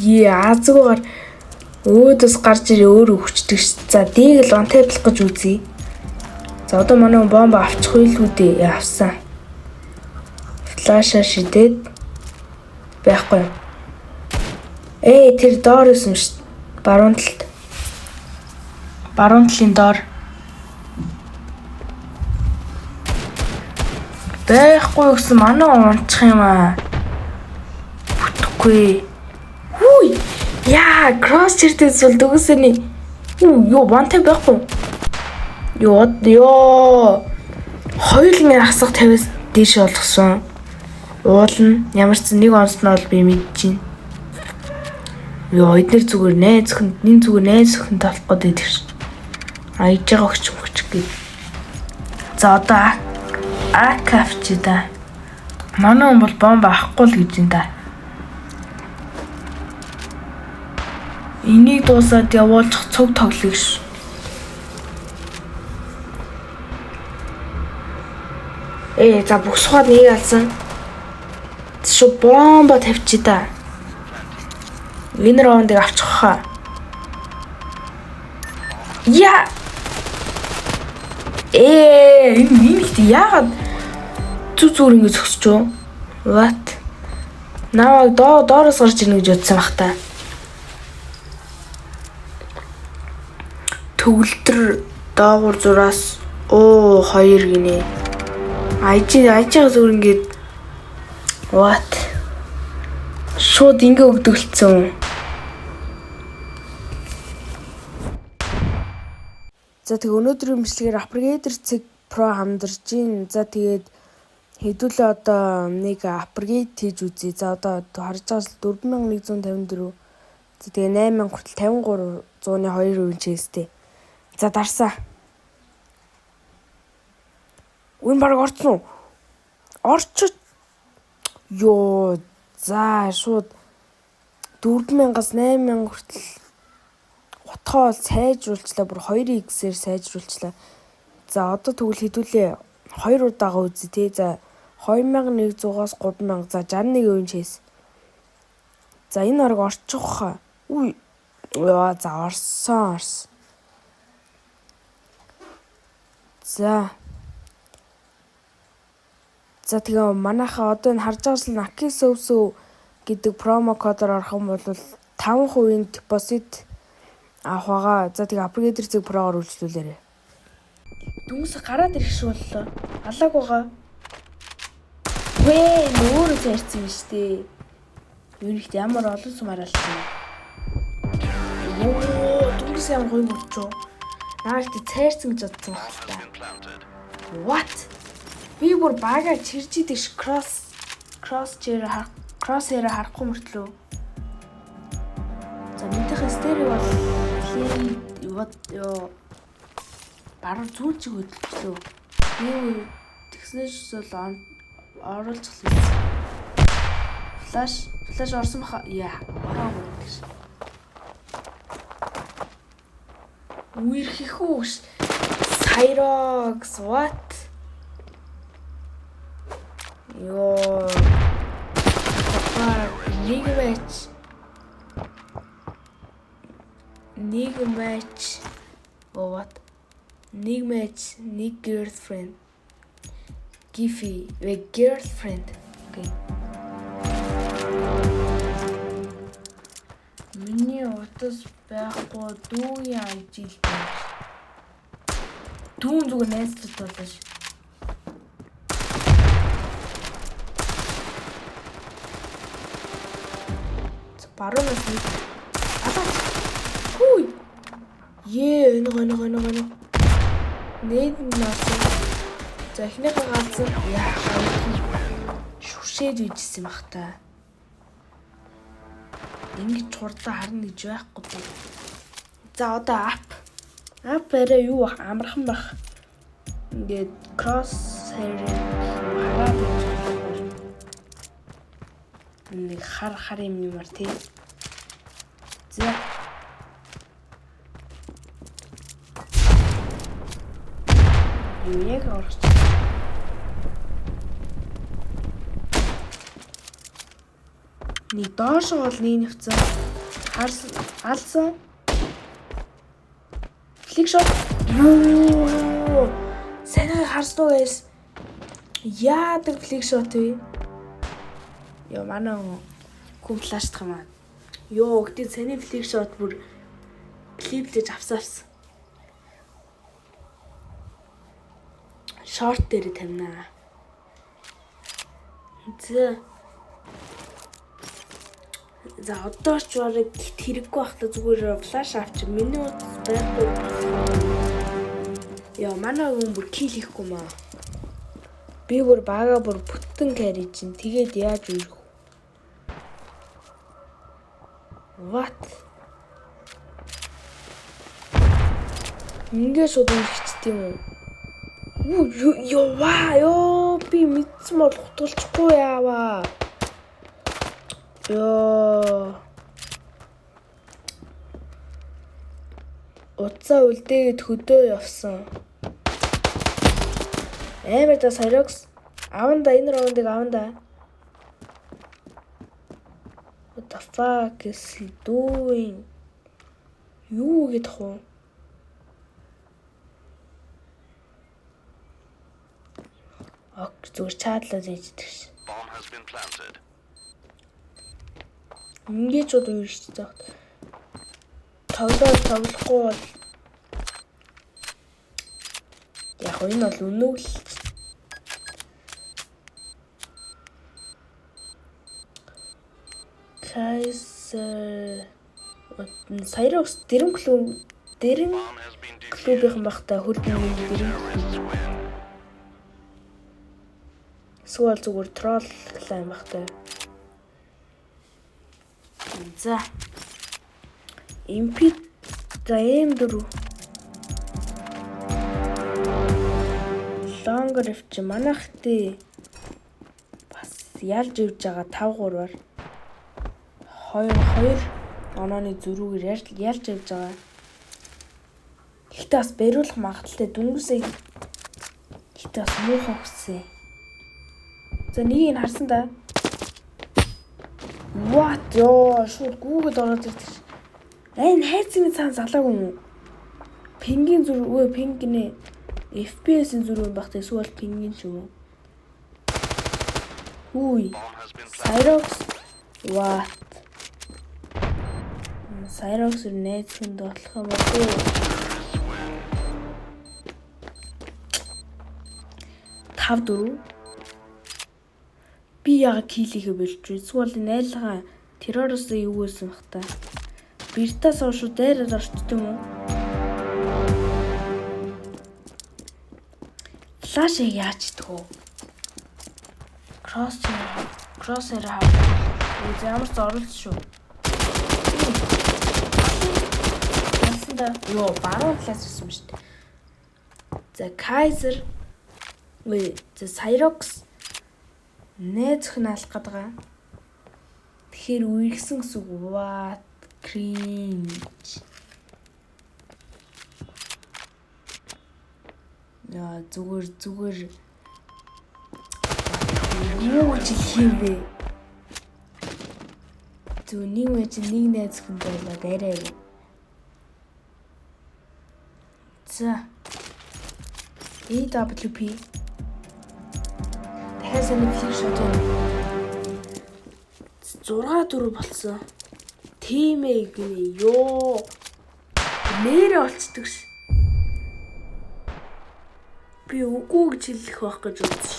Азгуугаар өөдөөс гарч ирээ өөр өвчтөг ш. За дийг л онтайблах гэж үзье. За одоо манай бомб авчих байлгүй дээ. Авсан. Флаша шидээд байхгүй. Тэр доор юм ш. Баруун талд. Баруун талын доор. Байхгүй гэсэн манай унчих юм аа. Бүтэхгүй. Кросс чиртэйс бол дөгөөсөний. Вантай байхгүй. Хоёулын асах 50-аас дээш болгосон. Уулна. Ямар ч нэг онц нь бол би мэдчихээн. Эднэр зүгээр найз өхөн талах гээд байдаг ш. Аяж байгаа өгч гээ. За одоо авчи да. Манай хүн бол бомб авахгүй л гэж юм да. Энийг дуусаад явуулчих цуг тоглоё ш. За бүсгоод нэг алсан. Шо бомба тавьчих да. Винер раундыг авчих хаа. Энэ ихт яагаад зүр ингэ зөксчөө? What? Наваг доороос гарч ирнэ гэж бодсон бах та. Төгөлтөр доогуур зураас 2 гинэ. Айжгаа зүр ингэ what? Шууд ингэ өгдөлцсөн. За тэг өнөөдрийн мэдлэгээр Upgrader цэг Pro хамдарж гин. За тэгээд хэдүүлээ одоо нэг апгрейд хийж үзье. За одоо харж байгаа 4154. За тэгээ 8000 хүртэл 53%-ны 2% чэстэй. За дарсаа. Үн баг орцсон уу? Орчиж. За шууд 4000-аас 8000 хүртэл утгаа сайжруулчлаа. Бүр 2x-ээр сайжруулчлаа. За одоо тэгвэл хэдүүлээ 2 удаага үзье тий. За 2100-аас 3000. За 61% чэс. За энэ орог орчих хаа. За орсон. За тэгээ манайхаа одоо энэ харж байгаас Nakisovso гэдэг промо кодоор орох юм бол 5% депозит авах байгаа. За тэгээ Upgrader цэг Pro-гоор үйлчлүүлээрэй. Дүнс гараад ирэх шиг боллоо. Алааг байгаа. Нөөрөө цайрцсан юм штэ. Юу нэгт ямар олон сумаар алсан. Дүнс ямар гоё болчихоо. Наалт цайрцсан гэж бодсон байх л та. What? Би бүр бага чирж идэж crosshair харахгүй мөртлөө. За мэдэх стерео бол баруун зүүн чиг хөдөлгөлөө. Би технологич бол оруулчихлаа. Флаш орсон баха. Ороогүй гэж. Үерхэх үү? Cyrox what? Нэг girlfriend. Giphy, girlfriend. Okay. Миний утас байхгүй дүүгийн ажил. Дүүн зүгээр найзлаад болоо ш. Баруунаас нэг алаач. Энэ. Нээд нас. За эхнийхээ галзсан. Шүршээд үйжсэн бах та. Ингэж хурдаа харна гэж байхгүй. За одоо ап арай юу амархан бах. Ингээд crosshair хараад нэг хар юмар тий. За яг орч. Нэг доош бол нэг нэвцэн. Алсан. Флик шот. Ёо. Санаа харснуу гайс. Яадаг флик шот вэ? Ёо манай хүн флаштах юм аа. Ёо гэдэг саний флик шот бүр клиплэж авсаарсан. Шорт дээр тамина. За одоо ч барыг хэрэггүй байхдаа зүгээр флаш авчих. Миний утас байхгүй. Яа манай хүн бүр кил хийхгүй маа. Би бүр бага бүр бүтэн карри чинь тэгээд яаж үрэх вэ? What? Ингээ шууд үргэлжт юм уу? Ёо би мэдсэн бол хутгалчихгүй яаваа. Ёо. Утсаа үлдээгээд хөдөө явсан. Амар да Сайрокс. Аванда энэ раундыг аванда. What the fuck is he doing? Юу гэдэг вэ? Зүгээр чаадлаад ээждэг ш. Ингээ ч удаа ирж байгаа. Тоглохгүй бол яг энэ бол үнэн л. Сайрокс дэрэн клубийнхан багтаа хөрдөн дэрэн. Эсвэл зүгээр тролл клан багтаа. За. MP даем4. Лонгриф чи манайхтэй бас ялж ивж байгаа 5-3-аар 2 онооны зөрүүгээр ялж ивж байгаа. Ихтэй бас бариулах магадaltaй дүнгийн ихтэй бас муухай хүссэн. За нэг нь харсан да. What? Ёо шууд гүүгэд ороод ирдэг. Энэ хайцны цаан залаагүй юм уу? Пингийн зүрх пингинэ FPS-ийн зүрх багт эсвэл пингин ч юм уу? Хүй. Сайрокс. What? Сайрокс нээц хүнд болох юм уу? Тав дөрөв. Би яга килигээ болж эсвэл найлгаа террорист юу гэсэн бах та. Биртас ууш дээрээ орчт юм уу? Флаш яаж идэх вэ? Кроссер хаа. Ямар ч оруулж шүү. Ясанда ёо баруун талаас ирсэн юм шүү дээ. За Кайзер за Сайрокс нээцх нь алах гэдэг. Тэгэхээр үерхсэн гэсэн үг. What? Cringe. Яа зүгээр юу ч хийвэ. Зүний мэж нэг нээцх юм байлаа дээрээ. За. EWP дахиад нэг флик шот 6-4 болсон. Тимээ гинэ ёо. Нэрээ олцдог ш. Би үгүй гэж хэлэх байх гэж бодсон ш.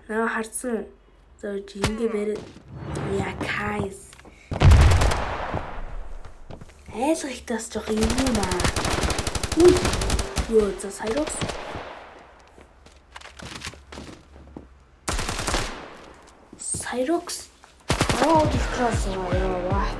Наа харсан. За жингээ барь. Я кайс. Айлгахтаас жоох юм аа. Ёо за Сайрокс. Сайрокс. Oh, this cross. What?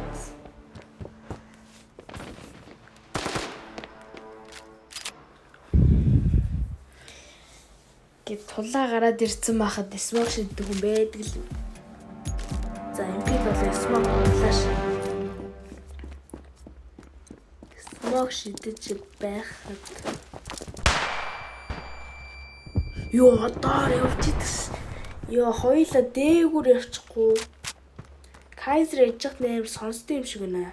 Гэт тулаа гараад ирсэн байхад смог шиддэг хүн байдаг л. За MP бол смог флаш. Смог шидэж байхад. Ёо доор явж идсэн. Ёо хоёлаа дээгүүр явчихгүй. Kaiser ejих нээр сонсдог юм шиг байна.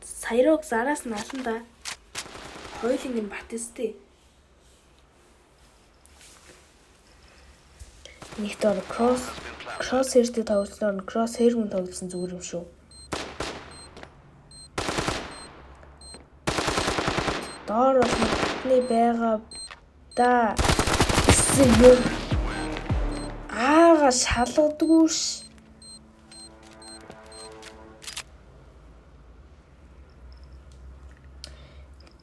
Саярог зараас нь алан да. Хоёулынг нь Батистэй. Нэгт ор кросс хэртэй тоглосноор кросс хэргэн тоглосон зүгээр юм шүү. Доор бол батны байгаа да. Эсэгээр аага шалгадгүй ш.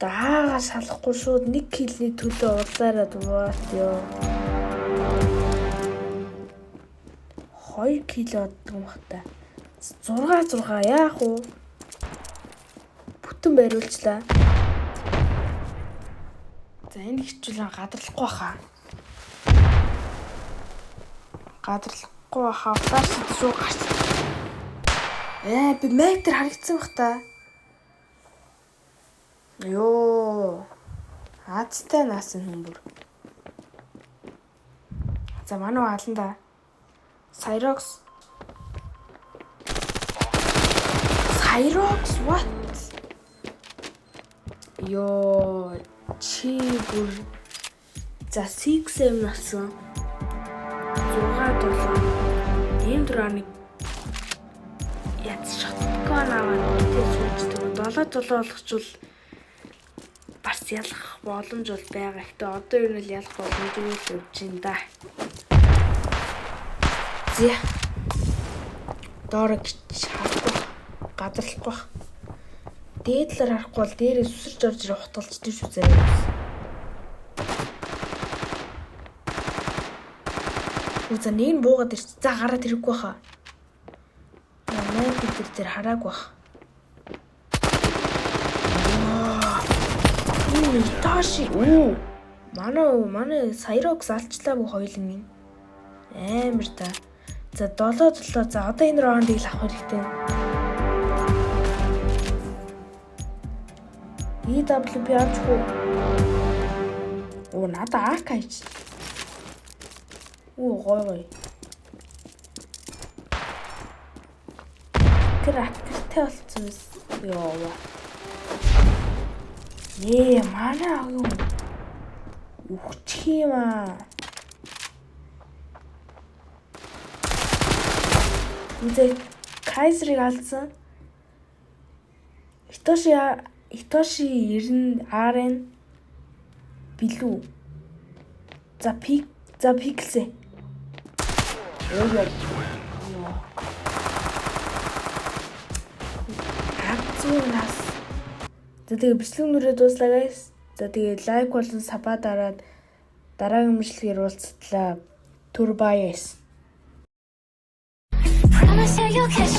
Даага шалахгүй шууд 1 килний төлөө уулзаараа дуурайт ёо. 2 кило оддог юм хата. 6 яах вэ? Бүтэн бариулчлаа. За энэ хичүүлэн гадарлахгүй хаа. Гадарлахгүй хаа. Флаш шүү гарч. Би метр харагдсан бах та. Ёо. Азтай наасан хүмүүр. За манай алан да. Cyrox what? Ёо, чи бүр за 6M насан. 6 ийм дөрөний яц шотгон аваад тэгж сүйждэг. 7 болгочвол бас ялах боломж бол байгаа. Гэтэ одоо юу нэл ялах боломжгүй л явж байна да. Зэ. Дорог харахгүй. Гадарлахгүй. Дээдлэр харахгүй бол дээрээ сүсэрч орж ирээ хутгалчдаг шүү заяа. Үзэ нэг нь буугаад ирч. За гараад ирэхгүй хаа. Манай дээр хараагүй бах. Таши. Манай Cyrox алчлаа бүх хоёулын. Амар та. За 7. За одоо энэ раундыг л авах хэрэгтэй. EWP авчихгүй. Надаа АК хийч. Гой. Кракттэй болцсон биз. Ёо. Манай юм. Үхчих юм аа. Үзээ Kaiser-ыг алдсан. Итоши 90 RN билүү. За пиксэ. Хацуунаас. За тэгээ бичлэг нүрээ дууслаа guys. За тэгээ лайк болон саба дараад дараагийн мэдлэгээр уулзтлаа. Турбаяс. Promise you catch